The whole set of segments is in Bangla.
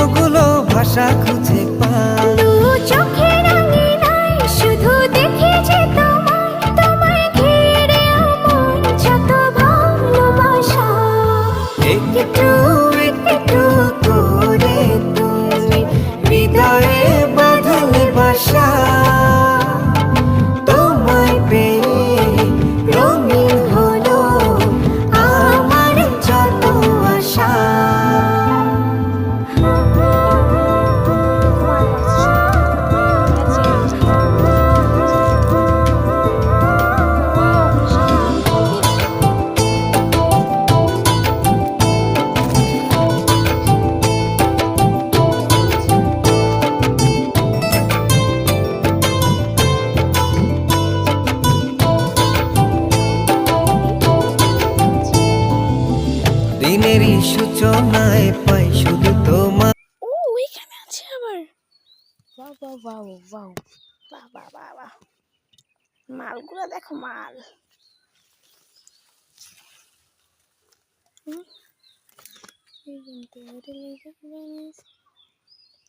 কতগুলো ভাষা খুঁজে পাই। দু চোখের আঙিনায় শুধু দেখি যে তোমায়, তোমায় ঘিরে আমার যত ভালোবাসা। একটু একটু করে তুমি হৃদয়ে বাঁধলে বাসা। তোমায় পেয়ে রঙিন হলো আমার যত আশা। দিনেরই সূচনায় পাই শুধু তোমার। ও ওইখানে আছে আবার। বাহ বাহ বাহ বাহ বাহ বাহ বাহ বাহ, মালগুলো দেখো মাল।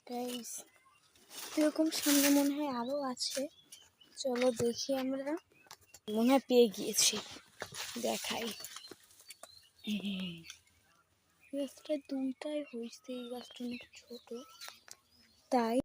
গাইস এরকম সামনে মনে হয় আরো আছে, চলো দেখি আমরা। মনে হয় পেয়ে গিয়েছি, দেখাই। গাছটা দুইটাই হয়েছে, এই গাছটা অনেক ছোট তাই।